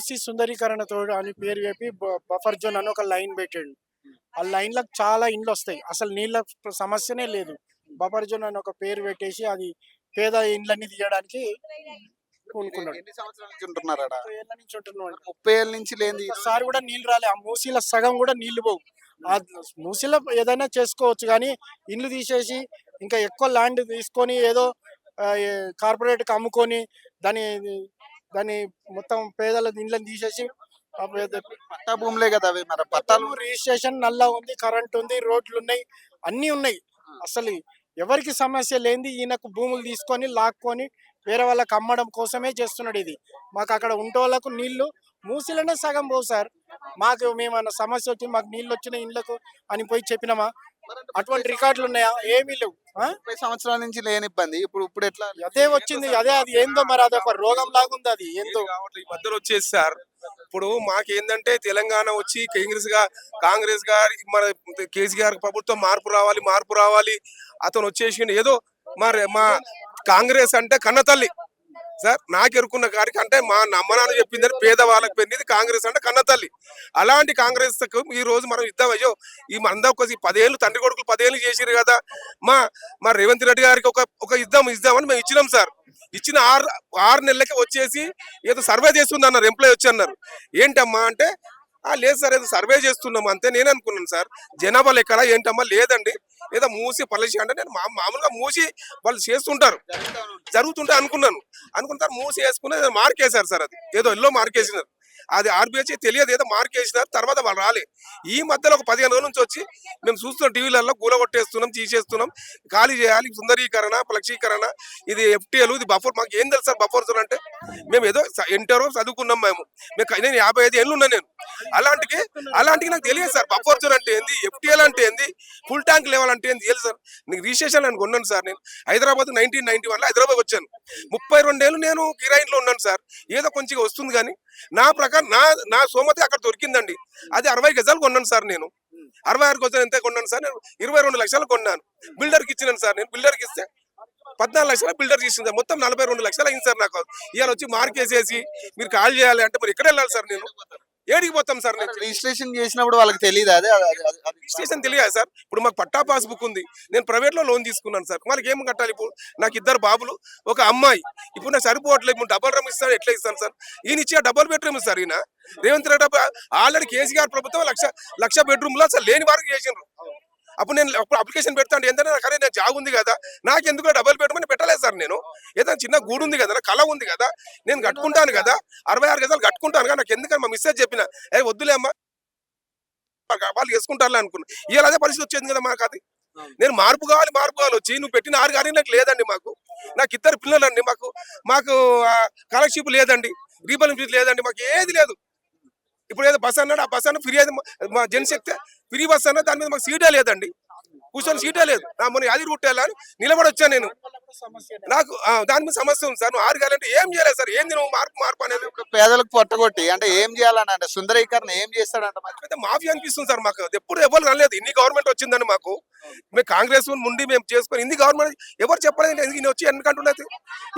మూసి సుందరీకరణతో అని పేరు చెప్పి బఫర్ జోన్ అని ఒక లైన్ పెట్టాడు. ఆ లైన్‌లకు చాలా ఇండ్లొస్తాయి. అసలు నీళ్ళ సమస్యనే లేదు. బఫర్ జోన్ అని ఒక పేరు పెట్టేసి అది పేద ఇండ్లన్నీ తీయడానికి పూనుకున్నాడు. ఎన్ని సంవత్సరాల నుంచి ఉంటున్నారు ఆడ? 30 ఏళ్ల నుంచి ఉంటున్నాడు. 30 ఏళ్ళ నుంచి లేనిది ఒక్కసారి కూడా నీళ్ళు రాలే. ఆ మూసీలో సగం కూడా నీళ్లు పోవు. ఆ మూసీలో ఏదైనా చేసుకోవచ్చు గానీ ఇండ్లు తీసేసి ఇంకా ఎక్కువ ల్యాండ్ తీసుకొని ఏదో కార్పొరేట్‌కి అమ్ముకొని దాన్ని దాన్ని మొత్తం పేదల ఇండ్లను తీసేసి పట్టా భూములే కదా అవి, మరి పట్టాలు రిజిస్ట్రేషన్ నల్లా ఉంది, కరెంట్ ఉంది, రోడ్లు ఉన్నాయి, అన్నీ ఉన్నాయి. అసలు ఎవరికి సమస్య లేనిది ఈయనకు భూములు తీసుకొని లాక్కొని వేరే వాళ్ళకి అమ్మడం కోసమే చేస్తున్నాడు ఇది. మాకు అక్కడ ఉంటోళ్ళకు నీళ్లు మూసిలోనే సగం పోవు సార్. మాకు మేమన్నా సమస్య వచ్చింది, మాకు నీళ్ళు వచ్చిన ఇండ్లకు అని పోయి చెప్పినామా? అటువంటి రికార్డులు ఉన్నాయా? ఏమీ లేవు. 30 సంవత్సరాల నుంచి లేని ఇబ్బంది ఇప్పుడు ఇప్పుడు ఎట్లా? అదే వచ్చింది, అదే అది ఏందో మరి అదొక రోగం లాగుంది, అది ఏందో. ఈ మధ్యలో వచ్చేసి సార్ ఇప్పుడు మాకేందంటే తెలంగాణ వచ్చి కాంగ్రెస్ గారి మన కేసీఆర్ ప్రభుత్వం మార్పు రావాలి అతను వచ్చేసి ఏదో మా కాంగ్రెస్ అంటే కన్నతల్లి సార్. నాకు ఎరుకున్న గారికి అంటే మా నమ్మనాన్ని చెప్పింది పేదవాళ్ళకి పెరిగింది కాంగ్రెస్ అంటే కన్నతల్లి. అలాంటి కాంగ్రెస్ ఈ రోజు మనం ఇద్దాం. అయ్యో ఈ అందరూ 10 ఏళ్ళు తండ్రి కొడుకులు 10 ఏళ్ళు చేసిరు కదా, మా రేవంత్ రెడ్డి గారికి ఒక ఇద్దామని మేము ఇచ్చినాం సార్. ఇచ్చిన 6 నెలలకి వచ్చేసి ఏదో సర్వే చేస్తుంది అన్నారు, ఎంప్లాయ్ వచ్చి అన్నారు. ఏంటమ్మా అంటే లేదు సార్ ఏదో సర్వే చేస్తున్నాం అంతే. నేను అనుకున్నాను సార్ జనాభా లెక్కల ఏంటమ్మా, లేదండి ఏదో మూసి పాలసీ అంటే నేను మామూలుగా మూసి వాళ్ళు చేస్తుంటారు జరుగుతుంటే అనుకుంటారు మూసి వేసుకుని మార్క్ వేశారు సార్. అది ఏదో ఎల్లో మార్క్ వేసినారు, అది ఆర్బీఐ తెలియదు ఏదో మార్క్ వేసినారు. తర్వాత వాళ్ళు రాలే. ఈ మధ్యలో ఒక 15 రోజుల నుంచి వచ్చి మేము చూస్తున్నాం టీవీలలో కూలగొట్టేస్తున్నాం, తీసేస్తున్నాం, ఖాళీ చేయాలి, సుందరీకరణ ఫ్లెక్సీకరణ, ఇది ఎఫ్టీఎల్, ఇది బఫర్. మాకు ఏం తెలుసు సార్ బఫర్ జోన్ అంటే? మేము ఏదో ఇంటరో చదువుకున్నాం నేను 55 ఏళ్ళు ఉన్నా నేను. అలాంటికి నాకు తెలియదు సార్ బఫర్ జోన్ అంటే ఏంది, ఎఫ్టీఎల్ అంటే ఏంది, ఫుల్ ట్యాంక్ లెవెల్ అంటే ఏంది తెలియదు సార్. నీకు రిజిస్ట్రేషన్ అని కొన్నాను సార్. నేను హైదరాబాద్ 1991లో హైదరాబాద్ వచ్చాను. 32 ఏళ్ళు నేను కిరాయిలో ఉన్నాను సార్. ఏదో కొంచెం వస్తుంది కానీ నా ప్రకారం నా సోమతి అక్కడ దొరికిందండి. అది 60 గజాలు కొన్నాను సార్. నేను 66 గజాలు ఎంత కొన్నాను సార్? నేను 22 లక్షలు కొన్నాను. బిల్డర్కి ఇచ్చినాను సార్. నేను బిల్డర్కి ఇస్తే 14 లక్షలు బిల్డర్ చేసింది సార్. మొత్తం 42 లక్షలు అయింది సార్. నాకు ఇవాళ వచ్చి మార్కేసేసి మీరు కాల్ చేయాలి అంటే మరి ఎక్కడ వెళ్ళాలి సార్? నేను ఏడికి పోతాం సార్? నేను రిజిస్ట్రేషన్ చేసినప్పుడు వాళ్ళకి తెలియదు అదే రిజిస్ట్రేషన్ తెలియదు సార్. ఇప్పుడు మాకు పట్టా పాస్ బుక్ ఉంది, నేను ప్రైవేట్ లో లోన్ తీసుకున్నాను సార్. వాళ్ళకి ఏం కట్టాలి? ఇప్పుడు నాకు 2 బాబులు, ఒక అమ్మాయి. ఇప్పుడు నాకు సరిపోవట్లేదు. ఇప్పుడు డబల్ రూమ్ ఇస్తాను, ఎట్లా ఇస్తాను సార్? ఈయన ఇచ్చే డబల్ బెడ్రూమ్ సార్. ఈయన రేవంత్ రెడ్డి ఆల్రెడీ కేసీఆర్ ప్రభుత్వం లక్ష బెడ్రూమ్లో అసలు లేని వారికి చేసిండ్రు. అప్పుడు నేను అప్లికేషన్ పెడతాను ఏంటంటే నాకు నేను జాబ్ ఉంది కదా, నాకు ఎందుకు డబల్ బెడ్రూమ్ అని పెట్టలేదు సార్. నేను ఏదైనా చిన్న గూడు ఉంది కదా, నా కళ ఉంది కదా, నేను కట్టుకుంటాను కదా, 66 గజాలు కట్టుకుంటాను కదా, నాకు ఎందుకని మా మిస్సెస్ చెప్పిన వద్దులే అమ్మా వాళ్ళు చేసుకుంటారులే అనుకున్నా. ఇవాళ అదే పరిస్థితి వచ్చింది కదా మాకు. అది నేను మార్పు కావాలి వచ్చి నువ్వు పెట్టిన 6 కానీ నాకు లేదండి. నాకు 2 పిల్లలండి. మాకు స్కాలర్షిప్ లేదండి, రీబలింగ్ లేదండి, మాకు ఏది లేదు. ఇప్పుడు ఏదో బస్ అన్నాడు, ఆ బస్ అన్న ఫ్రీ అయితే మా జెంట్స్ ఎక్కితే ఫ్రీ బస్ అన్న దాని మీద మాకు సీటే లేదండి, కూర్చొని సీటే లేదు. మొన్న అది రూట్ వెళ్ళాలని నిలబడి వచ్చాను నేను. నాకు దాని మీద సమస్య ఉంది సార్. నువ్వు 6 కాలంటే ఏం చేయలేదు సార్. ఏంది నువ్వు మార్పు అనేది? పేదలకు పొట్టగొట్టి అంటే ఏం చేయాలని అంటే సుందరీకరణ ఏం చేస్తాడంటే మాఫీ అనిపిస్తుంది సార్. మాకు ఎప్పుడు ఎవరు రాలేదు. ఇన్ని గవర్నమెంట్ వచ్చిందని మేము కాంగ్రెస్ నుండి మేము చేసుకుని ఇన్ని గవర్నమెంట్ ఎవరు చెప్పలేదు. ఈయన వచ్చి ఎందుకంటున్నది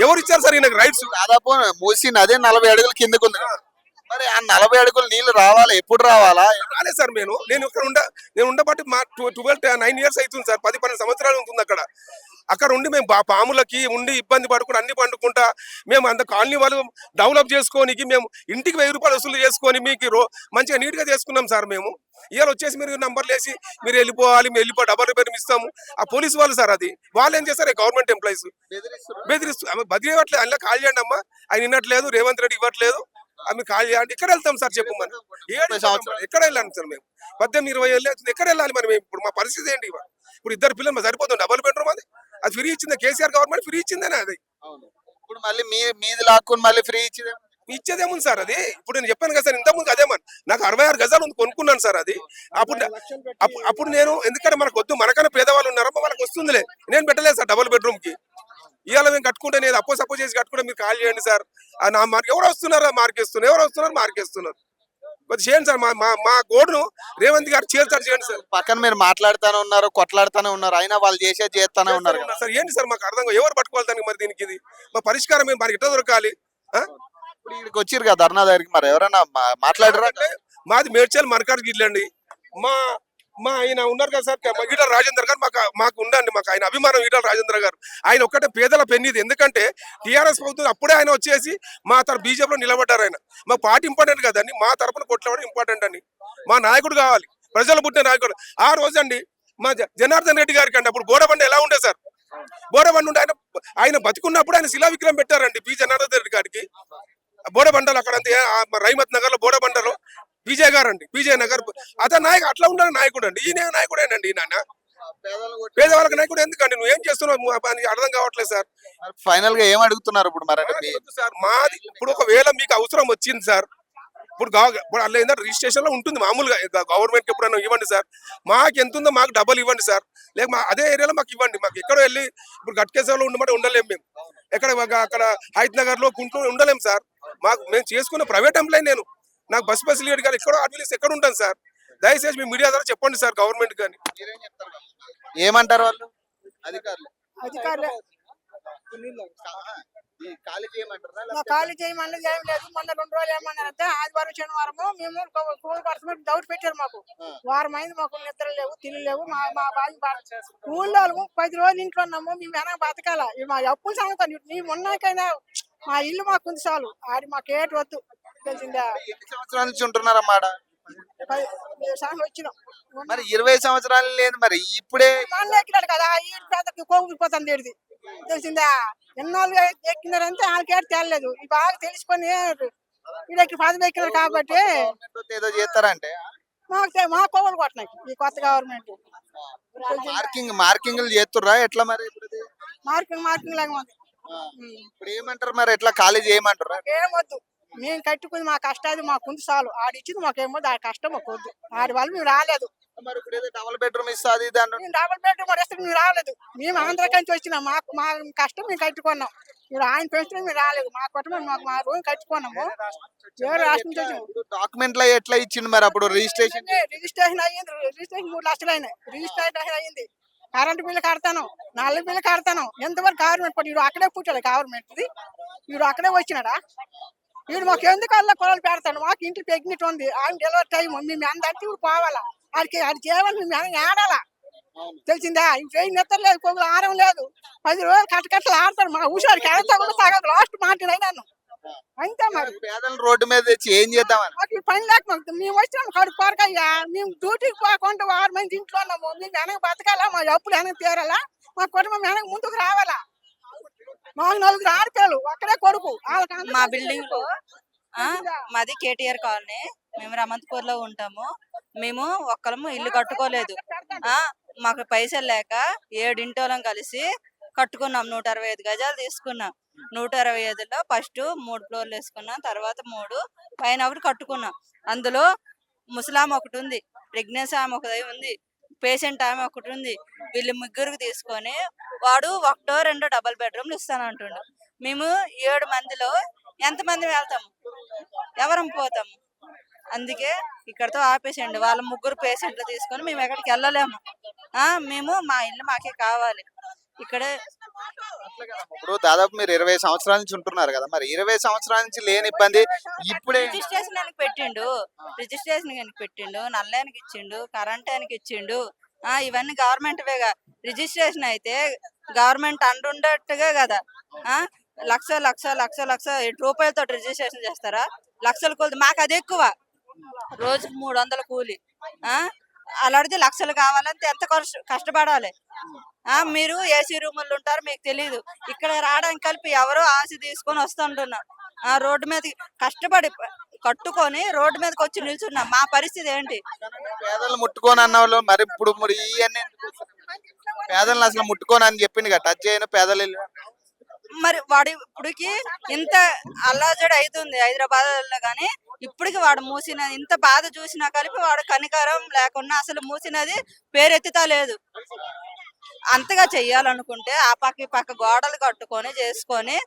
ఎవరు ఇచ్చారు సార్ ఈయనకు రైట్స్? దాదాపు మూసి నదే 40 అడుగుల కిందకు ఉంది. మరి ఆ 40 అడుగులు నీళ్లు రావాలా? ఎప్పుడు రావాలా? రాలేదు సార్. నేను ఇక్కడ ఉండబట్టి మా 9 ఇయర్స్ అవుతుంది సార్. 10-12 సంవత్సరాలు ఉంటుంది అక్కడ ఉండి మేము పాములకి ఉండి ఇబ్బంది పడుకుని అన్ని పండుకుంటా మేము అంత కాలనీ వాళ్ళు డెవలప్ చేసుకోనికి మేము ఇంటికి 1000 రూపాయలు వసూలు చేసుకొని మీకు మంచిగా నీట్ గా చేసుకున్నాం సార్. మేము ఇవాళ వచ్చేసి మీరు నంబర్లు వేసి మీరు వెళ్ళిపోవాలి, మేము వెళ్ళిపో డబల్ రిపేర్ ఇస్తాము. ఆ పోలీసు వాళ్ళు సార్, అది వాళ్ళు ఏం చేస్తారు? గవర్నమెంట్ ఎంప్లాయీస్ బెదిరిస్తూ బదిలేవట్లేదు. అందులో కాల్ చేయండి అమ్మా, ఆయన వినట్లేదు, రేవంత్ రెడ్డి ఇవ్వట్లేదు, ఆమె కాల్ చేయండి. ఎక్కడ వెళ్తాం సార్ చెప్పమని? 7 సంవత్సరాలు ఎక్కడ వెళ్ళాను సార్? మేము 18-20 ఏళ్ళు ఎక్కడ వెళ్ళాలి మరి? మేము ఇప్పుడు మా పరిస్థితి ఏంటి? ఇప్పుడు 2 పిల్లలు సరిపోతుంది. డబల్ బెడ్రూమ్ అది ఫ్రీ ఇచ్చింది కేసీఆర్ గవర్నమెంట్, ఫ్రీ ఇచ్చిందేనా? అది ఇప్పుడు మళ్ళీ మీది లాక్కుని మళ్ళీ ఫ్రీ ఇచ్చేదేముంది సార్? అది ఇప్పుడు నేను చెప్పాను కదా సార్ ఇంతకుముందు, అదేమని నాకు 66 గజాలు ఉంది, కొనుక్కున్నాను సార్. అది అప్పుడు నేను ఎందుకంటే మనకు వద్దు, మనకన్నా పేదవాళ్ళు ఉన్నారమ్మా, వాళ్ళకి వస్తుందిలే, నేను పెట్టలేదు సార్ డబల్ బెడ్రూమ్ కి. ఇవాళ మేము కట్టుకుంటే నేను అప్పో చేసి కట్టుకుంటే మీరు కాల్ చేయండి సార్. నా మార్క్ ఎవరు వస్తున్నారో మార్కేస్తున్నారు. చేయండి సార్. మా గోడును రేవంత్ గారు చేయండి సార్. పక్కన మీరు మాట్లాడుతూనే ఉన్నారు, కొట్లాడుతూనే ఉన్నారు, అయినా వాళ్ళు చేస్తానే ఉన్నారు సార్. ఏంటి సార్ మాకు అర్థం ఎవరు పట్టుకోవాలి దానికి? మరి దీనికి ఇది మా పరిష్కారం మనకి ఎట్లా దొరకాలి? ఇప్పుడు ఇక్కడికి వచ్చిర్రు కదా ధర్నా దగ్గరికి, మరి ఎవరైనా మాట్లాడరా? అంటే మాది మేడ్చల్ మరకార్ గిడ్లండి. మా మా ఆయన ఉన్నారు కదా సార్, మా ఈటల రాజేందర్ గారు మాకు ఉండండి, మాకు ఆయన అభిమానం ఈటల రాజేందర్ గారు. ఆయన ఒక్కటే పేదల పెన్నిది. ఎందుకంటే టీఆర్ఎస్ ప్రభుత్వం అప్పుడే ఆయన వచ్చేసి మా బీజేపీలో నిలబడ్డారు. ఆయన మా పార్టీ ఇంపార్టెంట్ కదండి, మా తరపున కొట్లాడడం ఇంపార్టెంట్ అండి. మా నాయకుడు కావాలి, ప్రజలు పుట్టిన నాయకుడు. ఆ రోజు అండి మా జనార్దన్ రెడ్డి గారికి అండి అప్పుడు బోడబండి ఎలా ఉండే సార్, బోడబండి ఉండే. ఆయన బతుకున్నప్పుడు ఆయన శిలా విగ్రహం పెట్టారండి పి జనార్దన్ రెడ్డి గారికి. బోడబండలు అక్కడ అంతే రైమత్ నగర్ లో బోడబండలో విజయ్ గారు అండి, విజయ్ నగర్ అతను నాయకు అట్లా ఉండాలి నాయకుడు అండి. ఈయన నాయకుడేనండి. ఈయన పేదవాళ్ళకి నాయకుడు ఎందుకండి? నువ్వు ఏం చేస్తున్నావు అని అర్థం కావట్లేదు సార్. ఫైనల్ గా ఏం అడుగుతున్నారు ఇప్పుడు మరి? అంటే సార్ మాది ఇప్పుడు ఒకవేళ మీకు అవసరం వచ్చింది సార్, ఇప్పుడు ఇప్పుడు అలా ఏంటంటే రిజిస్ట్రేషన్ లో ఉంటుంది మామూలుగా, గవర్నమెంట్ ఎప్పుడైనా ఇవ్వండి సార్. మాకు ఎంత ఉందో మాకు డబ్బులు ఇవ్వండి సార్, లేక అదే ఏరియాలో మాకు ఇవ్వండి. మాకు ఎక్కడో వెళ్ళి ఇప్పుడు గట్కేశ్వరంలో ఉండమంటే ఉండలేము మేము, ఎక్కడ అక్కడ హైత్ నగర్ లో గుంటూరు ఉండలేము సార్. మాకు మేము చేసుకున్న ప్రైవేట్ ఎంప్లాయీ, నేను నాకు బస్ లీడ్ కానీ ఎక్కడో ఆర్టీసీ ఎక్కడ ఉంటాను సార్. దయచేసి మీ మీడియా ద్వారా చెప్పండి సార్ గవర్నమెంట్ కానీ. ఏమంటారు వాళ్ళు అధికారులు? ఖాళీ చేయమన్నది ఏం లేదు. మొన్న 2 రోజులు ఏమన్నారంటే ఆదివారం శనివారము మేము కోవిడ్ డౌట్ పెట్టారు మాకు. వారం అయింది, మాకు నిద్ర లేవు, తిల్లు లేవు. మా బాధ్యత ఊళ్ళో 10 రోజులు ఇంట్లో ఉన్నాము, మేము వెనక బతకాల. మా అప్పులు సంగతి మేము ఉన్నాకైనా మా ఇల్లు మాకు ఉంది చాలు, ఆడి మాకు ఏటి వద్దు. తెలిసిందా? ఎన్ని సంవత్సరాల నుంచి ఉంటున్నారన్నమాట? వచ్చినాం. మరి 20 సంవత్సరాలు లేదు, మరి ఇప్పుడే ఎక్కినాడు కదా, ఈ పేదకి కోవిపోతుంది ఏడిది. తెలిసిందా? ఎన్నాళ్ళు ఎక్కినారంటే వాళ్ళకేటి తేలేదు. ఇది బాగా తెలుసుకొని వీళ్ళకి పదవి ఎక్కినారు కాబట్టి ఏదో చేస్తారంటే మా కోవలు కొట్టినాయి ఈ కొత్త గవర్నమెంట్. మార్కింగ్ చేస్తుర్రా ఎట్లా మరి? మార్కింగ్ లాగా ఉంది. ఇప్పుడు ఏమంటారు మరి? ఎట్లా ఖాళీ చేయమంటారా? ఏమొద్దు, మేము కట్టుకుని మా కష్టాది మాకు ఉంది చాలు. ఆడిచ్చింది మాకేమొద్దు, ఆ కష్టం మాకు వద్దు. ఆడి వాళ్ళు మేము రాలేదు. మరి ఇప్పుడు ఏదో డబుల్ బెడ్రూమ్ ఇస్తుంది దాన్ని, మేము డబుల్ బెడ్రూమ్ ఇస్తే మేము రాలేదు. మేము ఆంధ్ర నుంచి వచ్చినాం, మా కష్టం మేము కట్టుకున్నాం. మీరు ఆయన పెంచిన మేము రాలేదు. మా కుటుంబం మా రూమ్ కట్టుకున్నాము. వేరే రాష్ట్రం నుంచి వచ్చినాము. డాక్యుమెంట్ లో ఎట్లా ఇచ్చిండు మరి? అప్పుడు రిజిస్ట్రేషన్ అయ్యింది. రిజిస్ట్రేషన్ 3 లక్షలు అయినాయి. రిజిస్ట్రేషన్ అయ్యింది. కరెంట్ బిల్లు కడతాను, నల్ల బిల్లు కడతాను. ఎంతవరకు గవర్నమెంట్ వీడు అక్కడే పుట్టాడు. గవర్నమెంట్ వీడు అక్కడే వచ్చినాడా? వీడు మాకు ఎందుకు అలా కొలలు పెడతాడు? మాకు ఇంట్లో ప్రెగ్నెంట్ ఉంది, ఆయన డెలివరీ టైం. మేము అందరికి ఇప్పుడు పోవాలా, అది చేయమని మేము ఆడాలా. తెలిసిందా? ఇంకేం నిద్ర లేదు, కొద్దిగా ఆరం లేదు. 10 రోజులు కట్టలు ఆడతాడు. మా ఊసారికి ఆడతా కూడా సగం లాస్ట్ మాట్లాడినాను అంతే. మరి పేదలు రోడ్డు మీద తెచ్చి ఏం చేద్దామని మాకు పని లేక మేము వచ్చినాము కడుపు కొరకయ్యా. మేము డ్యూటీకి పోకుండా 6 మంది ఇంట్లో ఉన్నాము. మేము వెనక బతకాలా, మా అప్పులు వెనక తీరాలా, మా కుటుంబం వెనక ముందుకు రావాలా. మాకు 4 ఆడపిల్లలు, ఒక్కడే కొడుకు. మా బిల్డింగ్ లో మాది కేటీఆర్ కాలనీ, మేము రమంతపూర్ లో ఉంటాము. మేము ఒక్కలము ఇల్లు కట్టుకోలేదు. మాకు పైసలు లేక 7 ఇంటోలం కలిసి కట్టుకున్నాం. 165 గజాలు తీసుకున్నాం. 165లో ఫస్ట్ 3 ఫ్లోర్లు వేసుకున్నాం, తర్వాత 3 పైన ఒకటి కట్టుకున్నాం. అందులో ముసలాం ఒకటి ఉంది, ప్రెగ్నెన్సీ ఆమె ఒకటి ఉంది, పేషెంట్ ఆమె ఒకటి ఉంది. వీళ్ళు ముగ్గురికి తీసుకొని వాడు 1 2 డబుల్ బెడ్రూమ్లు ఇస్తానంటుండు. మేము 7 మందిలో ఎంతమంది వెళ్తాము, ఎవరం పోతాము? అందుకే ఇక్కడతో ఆపేసండి. వాళ్ళ 3 పేషెంట్లు తీసుకొని మేము ఎక్కడికి వెళ్ళలేము. మేము మా ఇల్లు మాకే కావాలి. ఇక్కడే ఇప్పుడు దాదాపు మీరు 20 సంవత్సరాల నుంచి ఉంటున్నారు కదా, మరి 20 సంవత్సరాల నుంచి లేని ఇబ్బంది ఇప్పుడే రిజిస్ట్రేషన్ అని పెట్టిండు, నల్లానికి ఇచ్చిండు, కరెంట్ ఆయనకి ఇచ్చిండు. ఇవన్నీ గవర్నమెంట్ వేగా. రిజిస్ట్రేషన్ అయితే గవర్నమెంట్ అండుండట్టుగా కదా. లక్ష 8 రూపాయలతో రిజిస్ట్రేషన్ చేస్తారా? లక్షల కూలి. మాకు అది ఎక్కువ, రోజుకు 300 కూలి. అలాంటిది లక్షలు కావాలంటే ఎంత కష్టపడాలి? మీరు ఏసీ రూముల్లో ఉంటారు, మీకు తెలీదు. ఇక్కడ రావడానికి కలిపి ఎవరో ఆశ తీసుకొని వస్తుంటున్నాం. రోడ్డు మీద కష్టపడి కట్టుకొని రోడ్డు మీదకి వచ్చి నిల్చున్నాం. మా పరిస్థితి ఏంటి? పేదలు ముట్టుకొని అన్న వాళ్ళు మరి ఇప్పుడు మరి ఇవన్నీ పేదలను అసలు ముట్టుకోని అని చెప్పింది కదా, టచ్ చేయను పేదలు. మరి వాడు ఇప్పటికి ఇంత అల్లాజడి అవుతుంది హైదరాబాద్ లో, కానీ ఇప్పటికి వాడు మూసినది ఇంత బాధ చూసినా కలిపి వాడు కనికరం లేకుండా అసలు మూసినది పేరెత్తుతా లేదు. అంతగా చెయ్యాలనుకుంటే ఆ పక్క గోడలు కట్టుకొని చేసుకొని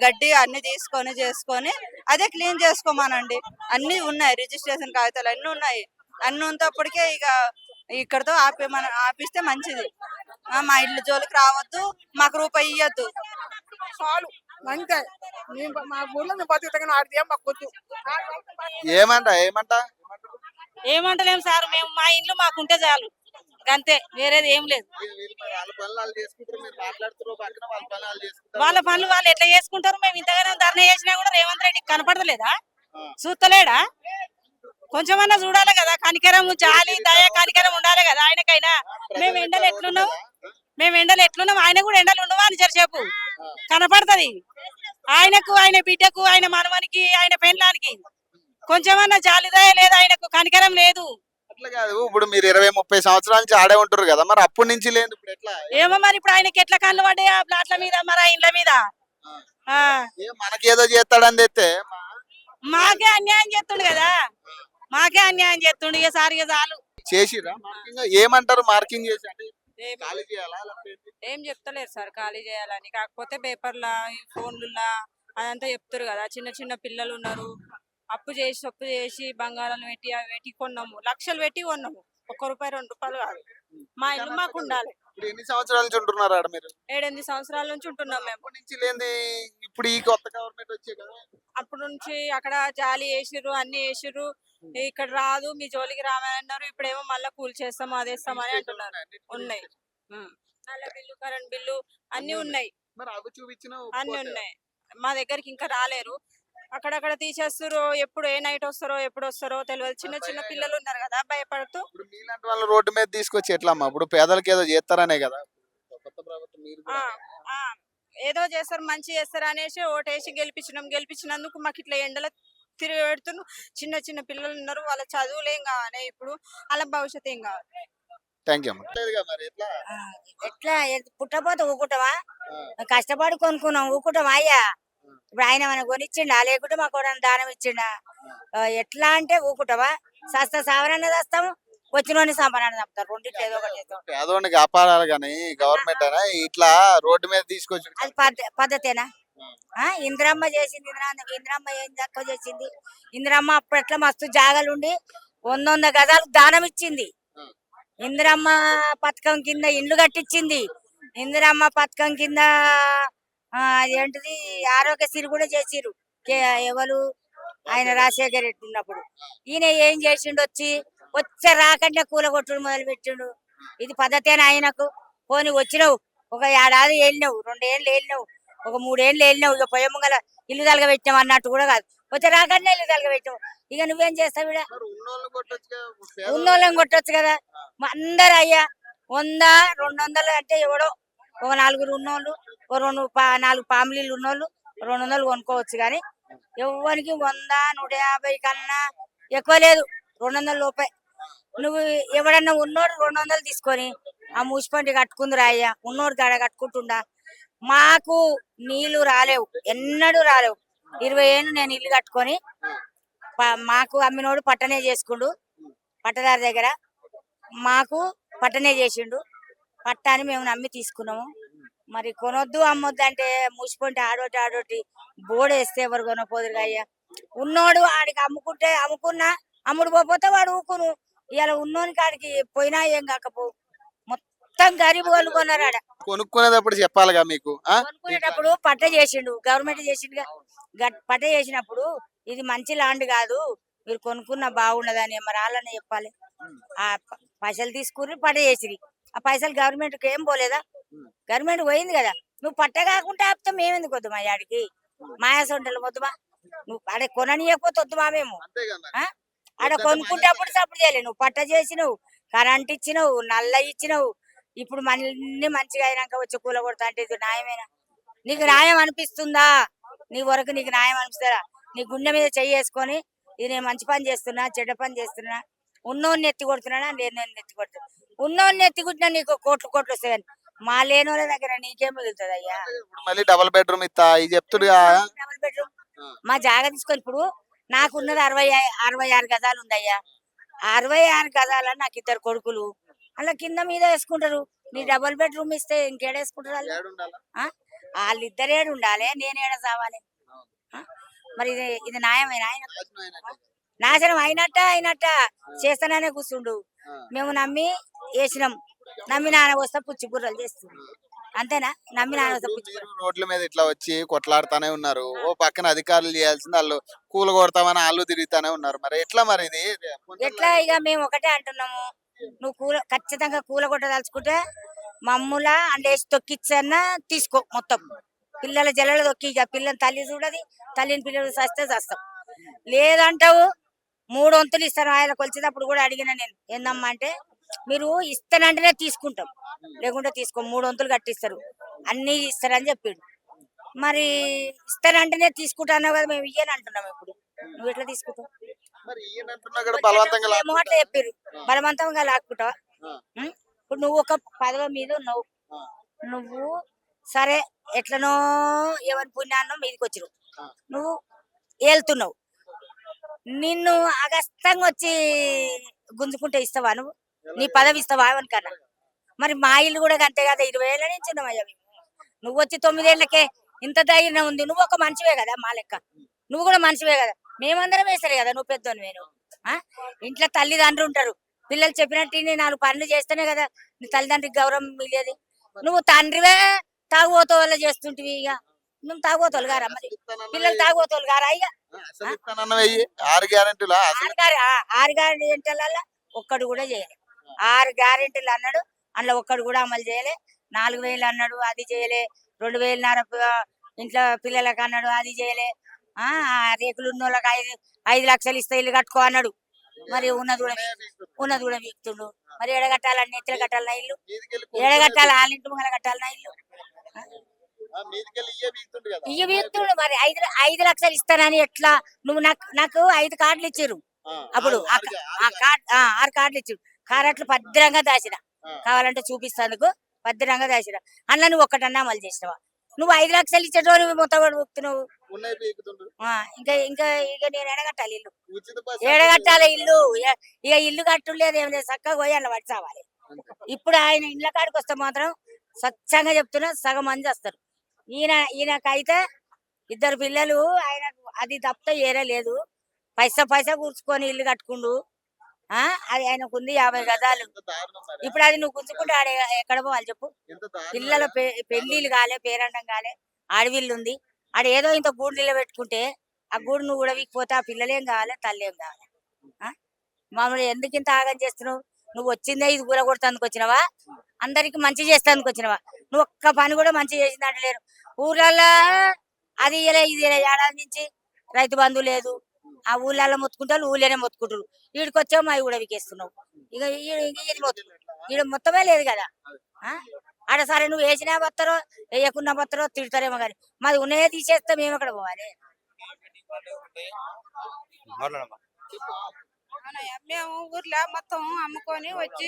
గడ్డి అన్ని తీసుకొని చేసుకొని అదే క్లీన్ చేసుకోమానండి. అన్ని ఉన్నాయి, రిజిస్ట్రేషన్ కాగితాలు అన్ని ఉన్నాయి. అన్ని ఉన్నప్పటికే ఇక ఇక్కడతో ఆపిస్తే మంచిది. మా ఇల్లు జోలికి రావద్దు, మాకు రూపాయి ఇవ్వద్దు. చాలు అంతే మా ఊర్లో మేము బతుకుతాం ఆడిది ఏం మాకు వద్దు ఏమంట ఏమంటలేం సార్, మేము మా ఇండ్లు మాకుంటే చాలు, అంతే, వేరేది ఏం లేదు. వాళ్ళ పనులు వాళ్ళు చేసుకుంటారు, మీరు మాట్లాడుతున్నారు పక్కన వాళ్ళ పనులు వాళ్ళు చేసుకుంటారు. వాళ్ళ పనులు వాళ్ళు ఎట్లా చేసుకుంటారు? మేము ఇంతగానో ధర్నా చేసినా కూడా రేవంత్ రెడ్డికి కనపడతలేదా? చూస్తలేడా? కొంచెమన్నా చూడాలి కదా, కనికరం, జాలి, దయ, కనికరం ఉండాలి కదా ఆయనకైనా. మేము ఎండలు ఎట్లున్నాం, ఆయన కూడా ఎండలు ఉండవా అని చెప్పు కనపడుతుంది. ఆయనకు, ఆయన బిడ్డకు, ఆయన మనవనికి, ఆయన పెళ్ళానికి కొంచెమన్నా జాలి దయ లేదు, ఆయనకు కనికరం లేదు. అట్లా కాదు, ఇప్పుడు మీరు 20-30 సంవత్సరాల నుంచి ఆడే ఉంటారు కదా, మరి అప్పటి నుంచి లేదు ఇప్పుడు ఎట్లా? ఏమో మరి ఇప్పుడు ఆయనకి ఎట్లా కళ్ళు పడ్డాయి ఆ ప్లాట్ల మీద, మరి ఆ ఇండ్ల మీద. ఆ మనకేదో చేస్తాడని తెస్తే మాకే అన్యాయం చేస్తుండు కదా, మాకే అన్యాయం చేస్తుండు. ఇక సార్ ఇక చాలు. చేసిరా మార్కింగ్? ఏమంటారు మార్కింగ్ చేసి? అంటే ఖాళీ చేయాలా లేకపోతే ఏంటి? ఏం చెప్తలేరు సార్ ఖాళీ చేయాలని, కాకపోతే పేపర్లా, ఫోన్లులా అదంతా చెప్తారు కదా. చిన్న చిన్న పిల్లలు ఉన్నారు, అప్పు చేసి బంగారాలు పెట్టి అవి పెట్టి కొన్నాము, లక్షలు పెట్టి కొన్నాము. ₹1 ₹2 కాదు. మా ఇల్లు మాకు ఉండాలి. ఇప్పుడు ఎన్ని సంవత్సరాల నుంచి ఉంటున్నారు ఆడ మీరు? 7-8 సంవత్సరాల నుంచి ఉంటున్నాం మేము. అప్పటి నుంచి లేని ఇప్పుడు ఈ కొత్త గవర్నమెంట్ వచ్చే కదా. అప్పటి నుంచి అక్కడ జాలి వేసిర్రు, అన్ని వేసిర్రు, ఇక్కడ రాదు, మీ జోలికి రామని అన్నారు. ఇప్పుడేమో మళ్ళీ కూల్ చేస్తాము, అదేస్తాము అని అంటున్నారు. ఉన్నాయి, నల్ల బిల్లు, కరెంట్ బిల్లు అన్ని ఉన్నాయి, మరి అవి చూపించినా అన్ని ఉన్నాయి. మా దగ్గరికి ఇంకా రాలేరు, అక్కడక్కడ తీసేస్తారు. ఎప్పుడు ఏ నైట్ వస్తారో ఎప్పుడు వస్తారో తెలియదు. చిన్న చిన్న పిల్లలు ఉన్నారు కదా, భయపడుతూ. ఇప్పుడు మీలాంటి వాళ్ళు రోడ్డు మీద తీసుకొచ్చి ఎట్లా అమ్మా? ఇప్పుడు పేదలకు ఏదో చేస్తారనే కదా కొత్త ప్రభుత్వం. మీరు ఆ, ఆ, ఏదో చేస్తారు, మంచి చేస్తారు అనేసి ఓటేసి గెలిపించినందుకు మాకు ఇట్లా ఎండలో తిరిగి పెడుతున్నారు. చిన్న చిన్న పిల్లలు ఉన్నారు, వాళ్ళ చదువులు ఏం కావాలి, ఇప్పుడు వాళ్ళ భవిష్యత్తు ఏం కావాలి. థ్యాంక్ యూ అమ్మా. లేదుగా మరి ఎట్లా? ఎట్లా పుట్టపోతే ఊకుంటావా? కష్టపడి కొనుక్కున్నాం, ఊకుంటావా అయ్యా? ఇప్పుడు ఆయన మన కొనిచ్చిండా, లేకుంటే మాకు దానం ఇచ్చిండా? ఎట్లా అంటే ఊకుంటావా? సస్త సావరణ చేస్తాము, వచ్చిన సంబరాన్ని తప్పుతారు. రెండింటి ఏదో ఒకటి చేస్తాం. పేదోడిని కాపాడాలి కానీ గవర్నమెంట్ అయినా ఇట్లా రోడ్డు మీద తీసుకొచ్చి అది పద్ధతేనా? ఇందిరమ్మ చేసింది, ఇందిరమ్మ ఏం తక్కువ చేసింది? ఇందిరమ్మ అప్పుడు ఎట్లా మస్తు జాగాలుండి 100 గజాలకు దానం ఇచ్చింది. ఇందిరమ్మ పథకం కింద ఇండ్లు కట్టించింది. ఇందిరమ్మ పథకం కింద ఏంటిది ఆరోగ్యశ్రీ కూడా చేసిరు. ఎవరు? ఆయన రాజశేఖర రెడ్డి ఉన్నప్పుడు. ఈయన ఏం చేసిండు? వచ్చే రాకంటే కూలగొట్టుడు మొదలు పెట్టిండు. ఇది పద్ధతేనా ఆయనకు? పోనీ వచ్చినావు, ఒక 7 ఏళ్ళు వెళ్ళినావు, 2 ఏళ్ళు వెళ్ళినావు, ఒక 3 ఏళ్ళు వెళ్ళినావు, ఇక పొయ్యముగల ఇల్లు తలగ పెట్టాం అన్నట్టు కూడా కాదు. వచ్చే రాకంటే ఇల్లు తలగ పెట్టావు. ఇక నువ్వేం చేస్తావు? ఉన్నోళ్ళని కొట్టొచ్చు కదా. అందరు అయ్యా 100, 200 అంటే ఎవడో ఒక 4 ఉన్నోళ్ళు, ఒక 4 ఫ్యామిలీలు ఉన్నోళ్ళు 200 కొనుక్కోవచ్చు. కానీ ఎవరికి 100, 150 కన్నా ఎక్కువ లేదు, 200 లోపే. నువ్వు ఎవడన్నా ఉన్నోడు 200 తీసుకొని ఆ మున్సిపాలిటీ కట్టుకుందిరా అయ్యా, ఉన్నోడు కాడ కట్టుకుంటుండా? మాకు నీళ్లు రాలేవు, ఎన్నడూ రాలేవు. 20 ఏళ్ళు నేను ఇల్లు కట్టుకొని, మాకు అమ్మినోడు పట్టనే చేసుకుండు, పట్టదారి దగ్గర మాకు పట్టనే చేసిండు. పట్టాని మేము నమ్మి తీసుకున్నాము. మరి కొనొద్దు అమ్మొద్దు అంటే మున్సిపాలిటీ ఆడోటి బోర్డేస్తే ఎవరు కొనపోదురుగా అయ్యా? ఉన్నోడు ఆడికి అమ్ముకున్నా అమ్ముడు పోతే వాడు ఊకును. ఇలా ఉన్నోని కాడికి పోయినా ఏం కాకపో, మొత్తం గరీబ్ వాళ్ళు కొన్నారు. ఆడ కొనుక్కునేటప్పుడు చెప్పాలిగా మీకు. కొనుక్కునేటప్పుడు పట్ట చేసిండు, గవర్నమెంట్ చేసిండుగా. పట్ట చేసినప్పుడు ఇది మంచి ల్యాండ్ కాదు, మీరు కొనుక్కున్న బాగున్నదని మరి వాళ్ళని చెప్పాలి. ఆ పైసలు తీసుకుని పట్ట చేసిరి, ఆ పైసలు గవర్నమెంట్కి ఏం పోలేదా? గవర్నమెంట్ పోయింది కదా. నువ్వు పట్ట కాకుండా ఆపితే మేమెందుకు వద్దుమా ఆడికి? మాయాసొంటలు వద్దుమా? నువ్వు ఆడ కొననీయకపోతే వద్దుమా మేము? ఆడ కొనుక్కుంటేప్పుడు సపోర్ట్ చేయలే. నువ్వు పట్ట చేసినవు, కరెంట్ ఇచ్చినవు, నల్ల ఇచ్చినవు, ఇప్పుడు మళ్ళీ మంచిగా అయినాక వచ్చి కూల కొడతా అంటే ఇది న్యాయమేనా? నీకు న్యాయం అనిపిస్తుందా? నీ వరకు నీకు న్యాయం అనిపిస్తుందా? నీ గుండె మీద చేసుకొని ఇది నేను మంచి పని చేస్తున్నా, చెడ్డ పని చేస్తున్నా, ఉన్నోన్ని ఎత్తి కొడుతున్నా, నేను ఎత్తి కొడుతున్నా. ఉన్నోన్ని ఎత్తి కొట్టినా నీకు కోట్లు వస్తాయి. మా లేనోళ్ళ దగ్గర నీకేం మిగులుతుంది అయ్యా? మళ్ళీ డబుల్ బెడ్రూమ్ ఇస్తా ఇది చెప్తుడు. డబుల్ బెడ్రూమ్ మా జాగా తీసుకొని, ఇప్పుడు నాకున్నది 66 గజాలు ఉందయ్యా. 66 గజాల నాకు 2 కొడుకులు, అలా కింద మీద వేసుకుంటారు. నీ డబుల్ బెడ్రూమ్ ఇస్తే ఇంకేడేసుకుంటారు వాళ్ళు? వాళ్ళిద్దరేడు ఉండాలి, నేనేడ చావాలి? మరి ఇది న్యాయమేనా? ఆయన నాశనం అయినట్ట చేస్తాననే కూర్చుండు. మేము నమ్మి వేసినాం, నమ్మి నాన్న వస్తే పుచ్చి బుర్రలు చేస్తుండు. అంతేనా నమ్మి నాన్న మీరు రోడ్ల మీద ఇట్లా వచ్చి కొట్లాడుతానే ఉన్నారు, ఓ పక్కన అధికారులు చేయాల్సింది వాళ్ళు కూలగొడతామని వాళ్ళు తిరుగుతానే ఉన్నారు. మరి ఎట్లా మరి ఇది ఎట్లా ఇక మేము ఒకటే అంటున్నాము, నువ్వు ఖచ్చితంగా కూలగొట్టదలుచుకుంటే మమ్ములా అండేసి తొక్కిచ్చన్నా తీసుకో మొత్తం. పిల్లల జల్లలు తొక్కి ఇక పిల్లని తల్లి చూడది, తల్లిని పిల్లలు చస్తే చస్తాం. లేదంటావు 3 వంతులు ఇస్తారు. ఆయన కొలిచేటప్పుడు కూడా అడిగిన నేను, ఏందమ్మా అంటే మీరు ఇస్తానంటేనే తీసుకుంటాం, లేకుంటే తీసుకో 3 వంతులు కట్టిస్తారు అన్ని ఇస్తారని చెప్పిండు. మరి ఇస్తానంటేనే తీసుకుంటాను కదా, మేము ఇయ్యని అంటున్నాం. ఇప్పుడు నువ్వు ఎట్లా తీసుకుంటావు? మరి ఈయన అంటున్నా కూడా బలవంతంగా ఏమో అట్లా చెప్పారు, బలవంతంగా లాక్కుంటావా? ఇప్పుడు నువ్వు ఒక పదవి మీద ఉన్నావు, నువ్వు సరే ఎట్లనో ఎవరి పుణ్యాన్నో మీదకి వచ్చిరు, నువ్వు వెళ్తున్నావు, నిన్ను అగస్తంగా వచ్చి గుంజుకుంటే ఇస్తావా? నువ్వు నీ పదవి ఇస్తావా ఎవరికన్నా? మరి మా ఇల్లు కూడా అంతే కదా, 20 ఏళ్ళ నుంచి ఉన్నామయ్యా మేము. నువ్వు వచ్చి 9 ఏళ్ళకే ఇంత ధైర్యం ఉంది. నువ్వు ఒక మనిషివే కదా మా లెక్క, నువ్వు కూడా మనిషివే కదా, మేమందరం వేస్తారు కదా, నువ్వు పెద్దోని నేను. ఇంట్లో తల్లిదండ్రులు ఉంటారు, పిల్లలు చెప్పినట్టు 4 పనులు చేస్తేనే కదా నీ తల్లిదండ్రికి గౌరవం మిగిలేది. నువ్వు తండ్రివే తాగుబోతు వల్ల చేస్తుంటివి, ఇక నువ్వు తాగుబోతోలు గారా? మరి పిల్లలు తాగుబోతోలు గారా? ఇక 6 గ్యారెంటీలా 6 గ్యారెంటీల ఒక్కడు కూడా చేయలే. 6 గ్యారెంటీలు అన్నాడు, అందులో ఒక్కడు కూడా అమలు చేయలే. 4000 అన్నాడు, అది చేయలే. 2000 ఇంట్లో పిల్లలకు అన్నాడు, అది చేయలే. రేకులు ఉన్న వాళ్ళకి 5 లక్షలు ఇస్తే ఇల్లు కట్టుకో అన్నాడు. మరి ఉన్నది కూడా వీక్తుండు. మరి ఎడగట్టాలని ఎత్తులు కట్టాలన్నా ఇల్లు, ఎడగట్టాలి వాళ్ళింటి ముంగల కట్టాలన్నా ఇల్లు, ఇయ్య వీక్తుండు. మరి 5 లక్షలు ఇస్తానని ఎట్లా? నువ్వు నాకు 5 కార్డులు ఇచ్చారు అప్పుడు, 6 కార్డులు ఇచ్చారు. కారట్లు భద్రంగా దాచిన, కావాలంటే చూపిస్తానుకు, భద్రంగా దాచిన. అందులో నువ్వు ఒక్కటన్నా అమలు చేసినావా? నువ్వు 5 లక్షలు ఇచ్చేటో నువ్వు మొత్తం కూడా ఊపుతున్నావు. ఇంకా ఇంకా ఇక నేను ఎడగట్టాలి ఇల్లు, ఎడగట్టాలి ఇల్లు. ఇక ఇల్లు కట్టులేదు ఏం లేదు, చక్కగా పోయి అలా పడి చావాలి. ఇప్పుడు ఆయన ఇండ్ల కాడికి వస్తే మాత్రం స్వచ్ఛంగా చెప్తున్నా, సగం మంది వస్తారు. ఈయనకైతే 2 పిల్లలు, ఆయనకు అది తప్ప ఏరే లేదు. పైసా కూర్చుకొని ఇల్లు కట్టుకుండు. అది ఆయనకు ఉంది 50 గజాలు. ఇప్పుడు అది నువ్వు గుంజుకుంటే ఆడ ఎక్కడ పోవాలి చెప్పు? పిల్లల పెళ్లిళ్ళు కాలే, పేరంటం కాలే, ఆడవిల్లు ఉంది. ఆడ ఏదో ఇంత గూడు నిలబెట్టుకుంటే ఆ గూడు నువ్వు కూడా వీకపోతే ఆ పిల్లలేం కావాలి, తల్లేం కావాలి? మామూలు ఎందుకు ఇంత ఆగం చేస్తున్నావు? నువ్వు వచ్చిందే ఇది కూర కొడతానికి వచ్చినావా? అందరికి మంచి చేస్తానికి వచ్చినావా? నువ్వు ఒక్క పని కూడా మంచి చేసింది అంటలేరు. ఊర్లలో అది ఇయ్యలే ఇది ఇయ్యలే, ఏడాది నుంచి రైతు బంధు లేదు. ఆ ఊళ్ళల్లో మొత్తుకుంటారు, ఊళ్ళోనే మొత్తుకుంటారు. వీడికి వచ్చావు మా కూడా వికేస్తున్నావు. ఇక ఈడ మొత్తమే లేదు కదా. ఆడ సరే నువ్వు వేసినా బత్తరో వేయకున్నా బత్తరో తిడతారేమో కానీ మాది ఉన్నాయే తీసేస్తే మేము ఎక్కడ పోవాలి? మేము ఊర్లో మొత్తం అమ్ముకొని వచ్చి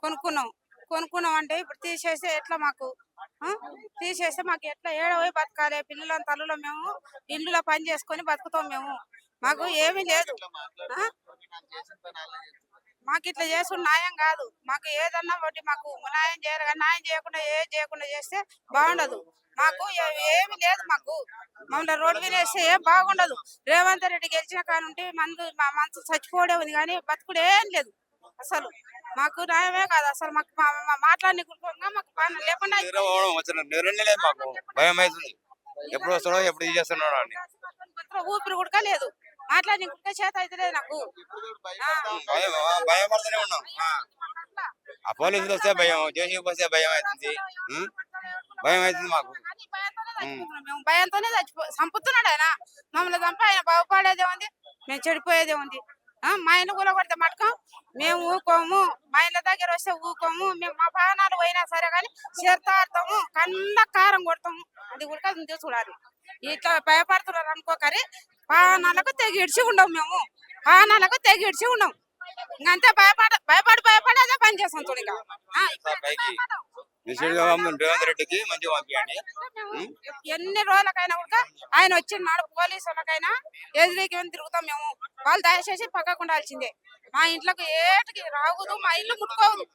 కొనుక్కున్నాం అంటే ఇప్పుడు తీసేస్తే ఎట్లా? మాకు తీసేస్తే మాకు ఎట్లా ఏడవై బతకాలి? పిల్లల తల్లులో మేము ఇల్లులో పని చేసుకొని బతుకుతాం. మేము మాకు ఏమీ లేదు. మాకు ఇట్లా చేసుకుని న్యాయం కాదు. మాకు ఏదన్నా ఒకటి మాకు న్యాయం చేయాలి, కానీ న్యాయం చేయకుండా చేయకుండా చేస్తే బాగుండదు. మాకు ఏమి లేదు. మాకు మమ్మల్ని రోడ్డు మీద వేస్తే ఏం బాగుండదు. రేవంత్ రెడ్డి గెలిచిన కానుంటే మా మనసు చచ్చిపోవడే ఉంది, కానీ బతుకుడు ఏం లేదు అసలు. మాకు న్యాయమే కాదు అసలు. మాకు మాట్లాడి మాకు లేకుండా మాకు భయం అవుతుంది, ఎప్పుడు వస్తున్నాడో ఎప్పుడు తీసేస్తున్నాడో అని. ఊపిరి కూడా లేదు, మాట్లాడి చేత అయితే లేదు నాకు. భయపడుతూనే ఉన్నాం. ఆ పోలీసులు వస్తే భయం, జేసీ వస్తే భయం అవుతుంది, భయం అవుతుంది మాకు. మేము భయంతోనే చంపుతున్నాడు ఆయన. మమ్మల్ని చంపి ఆయన బాగుపడేదే ఉంది, మేము చెడిపోయేదే ఉంది. మా ఇల్లు కూడా కొడితే మటుకం మేము ఊకోము. మా ఇళ్ళ దగ్గర వస్తే ఊకోము. మేము మా ప్రాణాలు పోయినా సరే కానీ చేస్తాము, కన్న కారం కొడతాము. అది కూడా చూడాలి. ఇట్లా భయపడుతున్నారు అనుకోకరి ప్రాణాలకు తెగిడ్చి ఉండవు. మేము ప్రాణాలకు తెగిడ్చి ఉండవు. ఇంకంతే భయపడి అదే పని చేస్తాం. చూడ రేవంత్ రెడ్డికి మంచిగా పంపించండి. ఎన్ని రోజులకైనా కూడా ఆయన వచ్చినాడు, పోలీసు వాళ్ళకైనా ఎదురుకి తిరుగుతాం. మేము వాళ్ళు దయచేసి పక్కకు ఉండాల్సిందే. మా ఇంట్లోకి ఏటికి రాకూడదు, మా ఇల్లు ముట్టుకోవద్దు,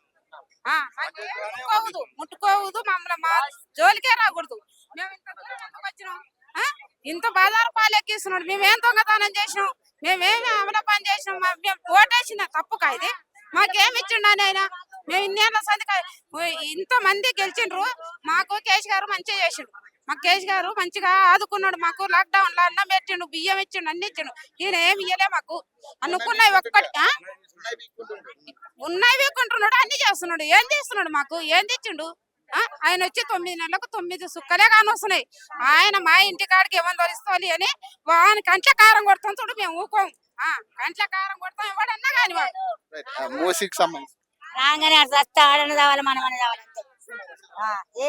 ముట్టుకోవద్దు, మమ్మల్ని మా జోలికే రాకూడదు. మేము ఇంత దూరం వచ్చినాం, ఇంత బాధారు పాలెక్కిస్తున్నాడు. మేమేం దొంగతనం చేసినాం, మేమేమి అమల పని చేసినాం? మేము ఓటేసిన తప్పుకా ఇది? మాకేమి ఇచ్చిండని ఆయన? మేము ఇన్నేళ్ళ సందికి ఇంత మంది గెలిచిండ్రు. మాకు కేసీ గారు మంచిగా చేసిండు. మాకు కేసీ గారు మంచిగా ఆదుకున్నాడు. మాకు లాక్డౌన్ లో అన్నం పెట్టిండు, బియ్యం ఇచ్చిండు, అన్ని ఇచ్చిండు. ఈయన ఏమి ఇయ్యలే మాకు. అనుకున్నాయి ఒక్కటి ఉన్నాయి వేకుంటున్నాడు, అన్ని చేస్తున్నాడు. ఏం చేస్తున్నాడు? మాకు ఏం తెచ్చిండు? ఆయన వచ్చి 9 నెలలకు 9 సుక్కలే కానొస్తున్నాయి. ఆయన మా ఇంటి కాడికి ఏమని తోలిస్తాలి అని వాని కంట్ల కారం కొడతాం చూడు, మేము ఊకోం. కంట్ల కారం కొడతాం ఎవడన్నా కాని వాడు. మూసికి సంబంధించి రాగానే అటు చస్తే ఆడని కావాలి, మనం అని కావాలి అంతే.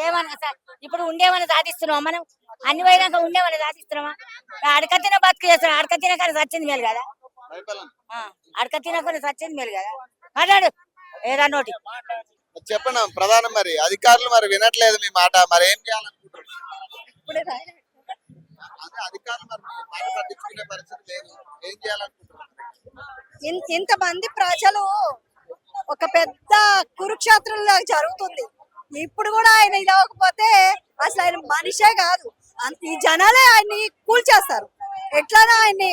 ఏమన్నా సార్ ఇప్పుడు ఉండేమని సాధిస్తున్నాం మనం, అన్ని పోయినాక ఉండేమని సాధిస్తున్నామా? అడకతిన బతుకు చేస్తున్నాం. అడకతిన కానీ సచ్చింది మేలు కదా, అడకతిన కొన్ని సచ్చింది మేలు కదా. మాట్లాడు ఏదా నోటి. చెప్పండి ప్రధానం, మరి అధికారులు మరి వినట్లేదు మీ మాట, మరి ఏం చేయాలనుకుంటున్నారు? అదే అధికారులు మరి మీ మాట పట్టించుకునే పరిస్థితి లేదు, ఏం చేయాలనుకుంటున్నారు? ఇంతమంది ప్రజలు ఒక పెద్ద కురుక్షేత్రంలో జరుగుతుంది. ఇప్పుడు కూడా ఆయన ఇదవకపోతే అసలు ఆయన మనిషే కాదు, ఈ జనాలే ఆయన్ని కూల్చేస్తారు. ఎట్లనా ఆయన్ని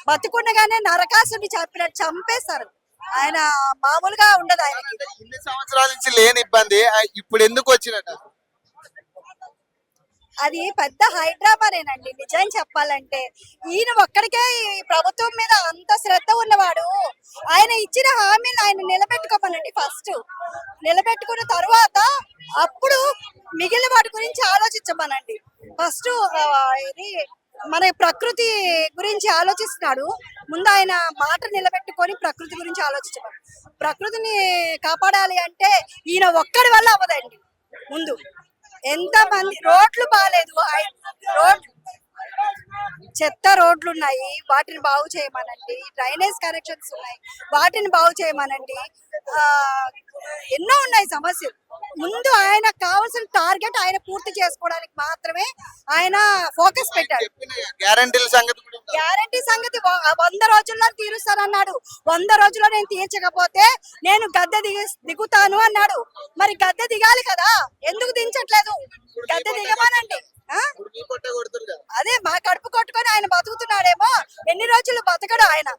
బతుకుండగానే నరకాసుని చంపేస్తారు. ఆయన మామూలుగా ఉండదు ఆయనకి. ఇన్ని సంవత్సరాల నుంచి లేని ఇబ్బంది ఇప్పుడు ఎందుకు వచ్చినట్టు? అది పెద్ద హైడ్రామానేనండి నిజం చెప్పాలంటే. ఈయన ఒక్కడికే ఈ ప్రభుత్వం మీద అంత శ్రద్ధ ఉన్నవాడు. ఆయన ఇచ్చిన హామీలు ఆయన నిలబెట్టుకోమనండి. ఫస్ట్ నిలబెట్టుకున్న తర్వాత అప్పుడు మిగిలిన వాటి గురించి ఆలోచించమనండి. ఫస్ట్ ఇది మన ప్రకృతి గురించి ఆలోచిస్తున్నాడు. ముందు ఆయన మాట నిలబెట్టుకొని ప్రకృతి గురించి ఆలోచించమని. ప్రకృతిని కాపాడాలి అంటే ఈయన ఒక్కడి వల్ల అవ్వదండి. ముందు ఎంత మంది రోడ్లు బాగాలేదు, చెత్త రోడ్లు ఉన్నాయి, వాటిని బాగు చేయమనండి. డ్రైనేజ్ కనెక్షన్స్ ఉన్నాయి, వాటిని బాగు చేయమనండి. ఎన్నో ఉన్నాయి సమస్యలు. ముందు ఆయన కావాల్సిన టార్గెట్ ఆయన పూర్తి చేసుకోవడానికి మాత్రమే ఆయన ఫోకస్ పెట్టాడు. గ్యారంటీల సంగతి కూడా ఉందా? గ్యారంటీ సంగతి 100 రోజుల్లో తీరుస్తానన్నాడు. 100 రోజుల్లో నేను తీర్చకపోతే నేను గద్దె దిగుతాను అన్నాడు. మరి గద్దె దిగాలి కదా, ఎందుకు దించట్లేదు? గద్దె దిగమానండి. మీ పొట్టే కొడుతురు కదా. అదే మా కడుపు కొట్టుకొని ఆయన బతుకుతున్నాడేమో, ఎన్ని రోజులు బతకడు ఆయన.